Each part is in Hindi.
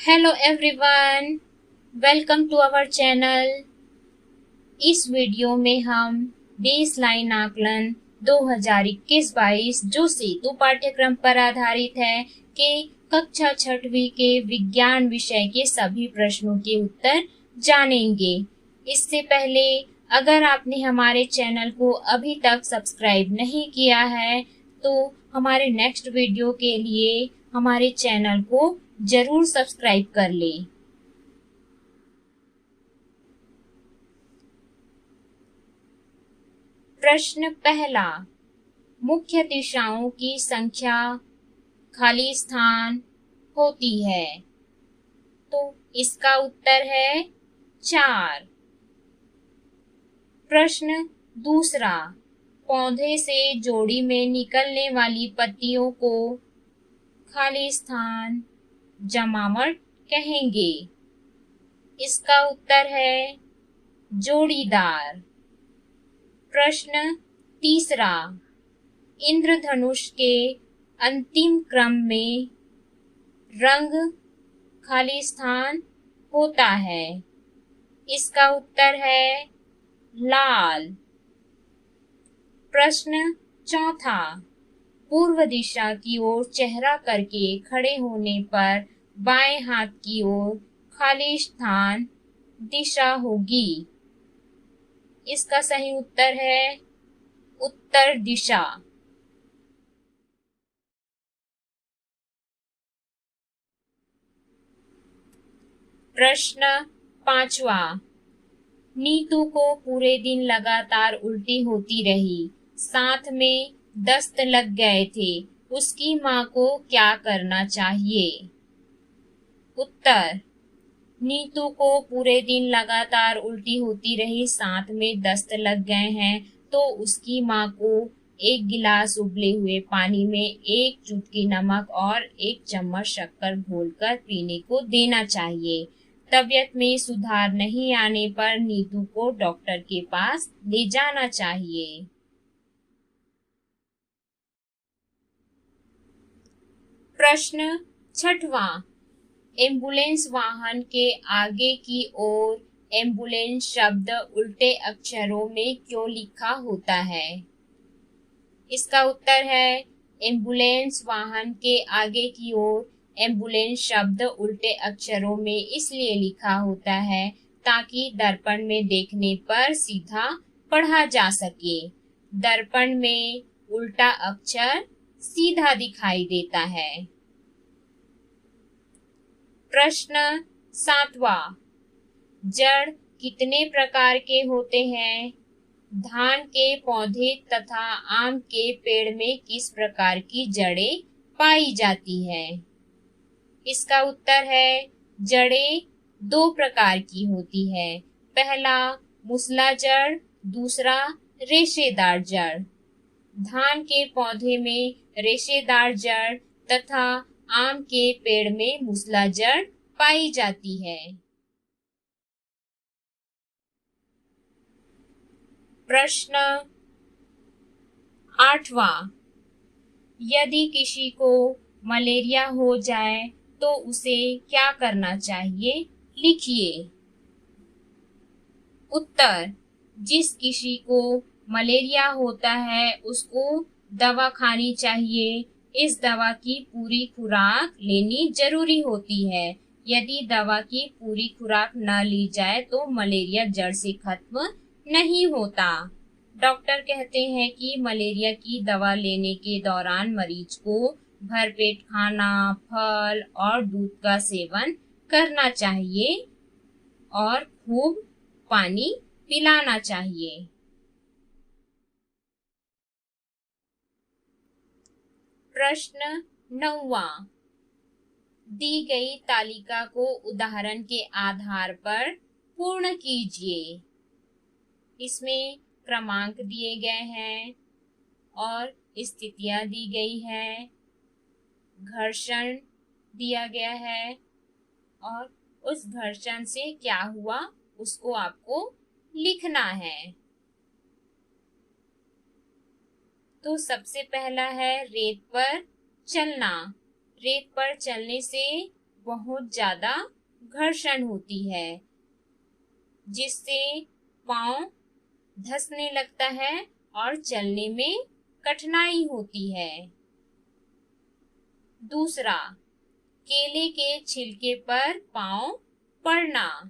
Hello everyone, welcome to our channel. इस वीडियो में हम बेसलाइन आकलन 2021-22 जो सेतु पाठ्यक्रम पर आधारित है के कक्षा छठवीं के विज्ञान विषय के सभी प्रश्नों के उत्तर जानेंगे। इससे पहले अगर आपने हमारे चैनल को अभी तक सब्सक्राइब नहीं किया है तो हमारे नेक्स्ट वीडियो के लिए हमारे चैनल को जरूर सब्सक्राइब कर लें। प्रश्न पहला, मुख्य दिशाओं की संख्या खाली स्थान होती है, तो इसका उत्तर है 4। प्रश्न दूसरा, पौधे से जोड़ी में निकलने वाली पत्तियों को खाली स्थान जमावट कहेंगे। इसका उत्तर है जोड़ीदार। प्रश्न तीसरा, इंद्रधनुष के अंतिम क्रम में रंग खाली स्थान होता है। इसका उत्तर है लाल। प्रश्न चौथा, पूर्व दिशा की ओर चेहरा करके खड़े होने पर बाएं हाथ की ओर खाली स्थान दिशा होगी। इसका सही उत्तर है उत्तर दिशा। प्रश्न पांचवा, नीतू को पूरे दिन लगातार उल्टी होती रही, साथ में दस्त लग गए थे। उसकी माँ को क्या करना चाहिए? उत्तर, नीतू को पूरे दिन लगातार उल्टी होती रही, साथ में दस्त लग गए हैं, तो उसकी माँ को 1 गिलास उबले हुए पानी में 1 चुटकी नमक और 1 चम्मच शक्कर घोलकर पीने को देना चाहिए। तबीयत में सुधार नहीं आने पर नीतू को डॉक्टर के पास ले जाना चाहिए। प्रश्न छठवां, एम्बुलेंस वाहन के आगे की ओर एम्बुलेंस शब्द उल्टे अक्षरों में क्यों लिखा होता है? इसका उत्तर है एम्बुलेंस वाहन के आगे की ओर एम्बुलेंस शब्द उल्टे अक्षरों में इसलिए लिखा होता है ताकि दर्पण में देखने पर सीधा पढ़ा जा सके। दर्पण में उल्टा अक्षर सीधा दिखाई देता है। प्रश्न सातवां, जड़ कितने प्रकार के होते हैं? धान के पौधे तथा आम के पेड़ में किस प्रकार की जड़ें पाई जाती है? इसका उत्तर है जड़ें 2 प्रकार की होती है। पहला मूसला जड़, दूसरा रेशेदार जड़। धान के पौधे में रेशेदार जड़ तथा आम के पेड़ में मूसला जड़ पाई जाती है। प्रश्न 8वां, यदि किसी को मलेरिया हो जाए तो उसे क्या करना चाहिए? लिखिए। उत्तर, जिस किसी को मलेरिया होता है उसको दवा खानी चाहिए। इस दवा की पूरी खुराक लेनी जरूरी होती है। यदि दवा की पूरी खुराक न ली जाए तो मलेरिया जड़ से खत्म नहीं होता। डॉक्टर कहते हैं कि मलेरिया की दवा लेने के दौरान मरीज को भरपेट खाना, फल और दूध का सेवन करना चाहिए और खूब पानी पिलाना चाहिए। प्रश्न 9वां, दी गई तालिका को उदाहरण के आधार पर पूर्ण कीजिए। इसमें क्रमांक दिए गए हैं और स्थितियां दी गई है, घर्षण दिया गया है और उस घर्षण से क्या हुआ उसको आपको लिखना है। तो सबसे पहला है रेत पर चलना। रेत पर चलने से बहुत ज्यादा घर्षण होती है, जिससे पांव धंसने लगता है और चलने में कठिनाई होती है। दूसरा, केले के छिलके पर पांव पड़ना।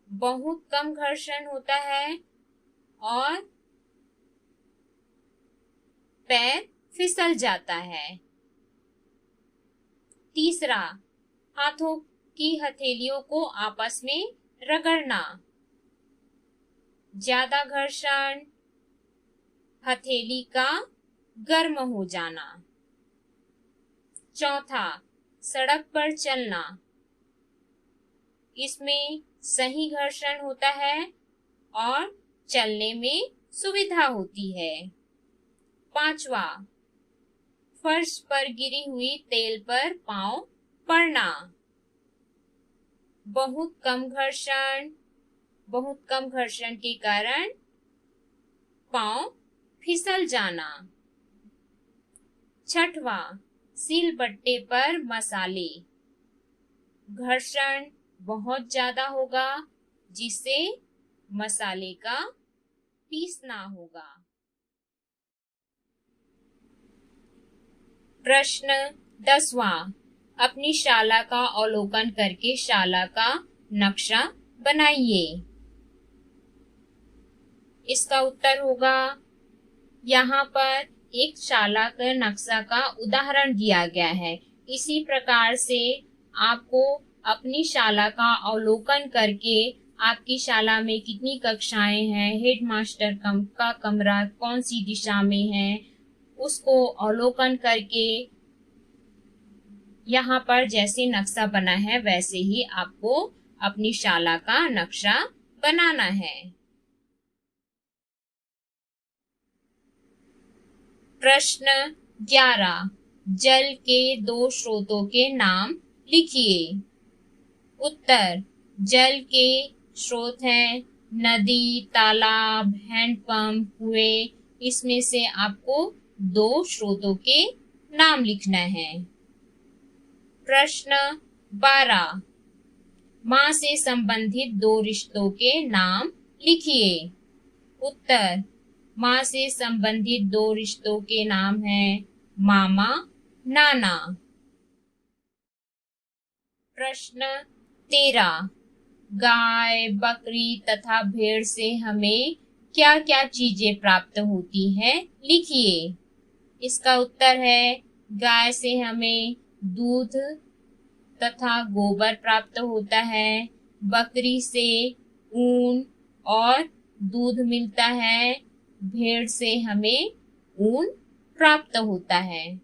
बहुत कम घर्षण होता है और पैर फिसल जाता है। तीसरा, हाथों की हथेलियों को आपस में रगड़ना। ज्यादा घर्षण, हथेली का गर्म हो जाना। चौथा, सड़क पर चलना। इसमें सही घर्षण होता है और चलने में सुविधा होती है। पांचवा, फर्श पर गिरी हुई तेल पर पांव पड़ना। बहुत कम घर्षण के कारण पांव फिसल जाना। छठवा, सिलबट्टे पर मसाले। घर्षण बहुत ज्यादा होगा, जिससे मसाले का पीसना होगा। प्रश्न 10वां, अपनी शाला का अवलोकन करके शाला का नक्शा बनाइए। इसका उत्तर होगा, यहाँ पर एक शाला का नक्शा का उदाहरण दिया गया है। इसी प्रकार से आपको अपनी शाला का अवलोकन करके आपकी शाला में कितनी कक्षाएं हैं, हेडमास्टर का कमरा कौन सी दिशा में है, उसको अवलोकन करके यहाँ पर जैसे नक्शा बना है वैसे ही आपको अपनी शाला का नक्शा बनाना है। प्रश्न 11, जल के 2 स्रोतों के नाम लिखिए। उत्तर, जल के स्रोत हैं नदी, तालाब, हैंडपंप, कुएं। इसमें से आपको 2 स्रोतों के नाम लिखना है। प्रश्न 12, माँ से संबंधित 2 रिश्तों के नाम लिखिए। उत्तर, माँ से संबंधित 2 रिश्तों के नाम हैं मामा, नाना। प्रश्न 13, गाय, बकरी तथा भेड़ से हमें क्या क्या चीजें प्राप्त होती हैं, लिखिए। इसका उत्तर है, गाय से हमें दूध तथा गोबर प्राप्त होता है, बकरी से ऊन और दूध मिलता है, भेड़ से हमें ऊन प्राप्त होता है।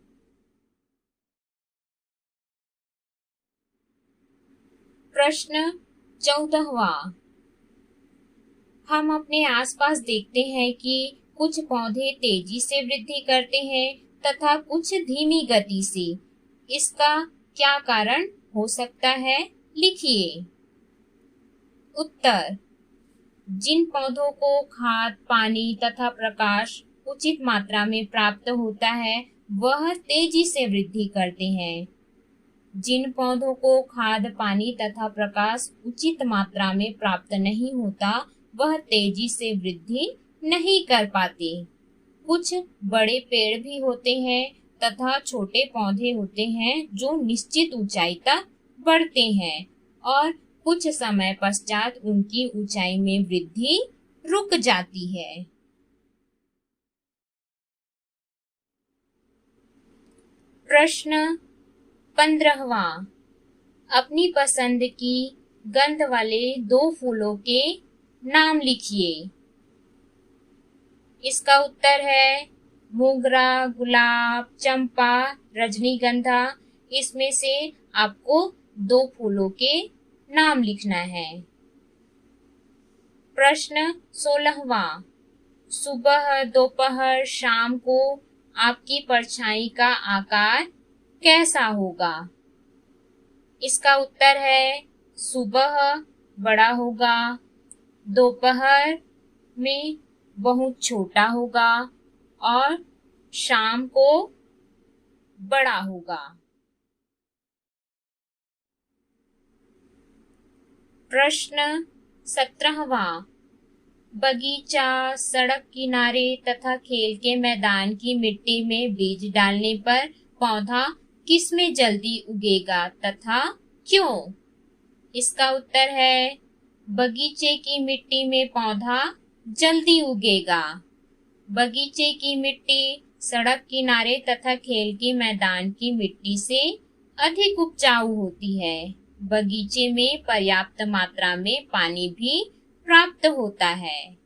प्रश्न 14वां, हम अपने आसपास देखते हैं कि कुछ पौधे तेजी से वृद्धि करते हैं तथा कुछ धीमी गति से। इसका क्या कारण हो सकता है, लिखिए। उत्तर, जिन पौधों को खाद, पानी तथा प्रकाश उचित मात्रा में प्राप्त होता है वह तेजी से वृद्धि करते हैं। जिन पौधों को खाद, पानी तथा प्रकाश उचित मात्रा में प्राप्त नहीं होता वह तेजी से वृद्धि नहीं कर पाते। कुछ बड़े पेड़ भी होते हैं तथा छोटे पौधे होते हैं जो निश्चित ऊंचाई तक बढ़ते हैं और कुछ समय पश्चात उनकी ऊंचाई में वृद्धि रुक जाती है। प्रश्न 15वां, अपनी पसंद की गंध वाले 2 फूलों के नाम लिखिए। इसका उत्तर है मोगरा, गुलाब, चंपा, रजनीगंधा। इसमें से आपको 2 फूलों के नाम लिखना है। प्रश्न 16वां, सुबह, दोपहर, शाम को आपकी परछाई का आकार कैसा होगा? इसका उत्तर है सुबह बड़ा होगा, दोपहर में बहुत छोटा होगा और शाम को बड़ा होगा। प्रश्न 17वां। बगीचा, सड़क किनारे तथा खेल के मैदान की मिट्टी में बीज डालने पर पौधा किसमें जल्दी उगेगा तथा क्यों? इसका उत्तर है बगीचे की मिट्टी में पौधा जल्दी उगेगा। बगीचे की मिट्टी सड़क किनारे तथा खेल के मैदान की मिट्टी से अधिक उपजाऊ होती है। बगीचे में पर्याप्त मात्रा में पानी भी प्राप्त होता है।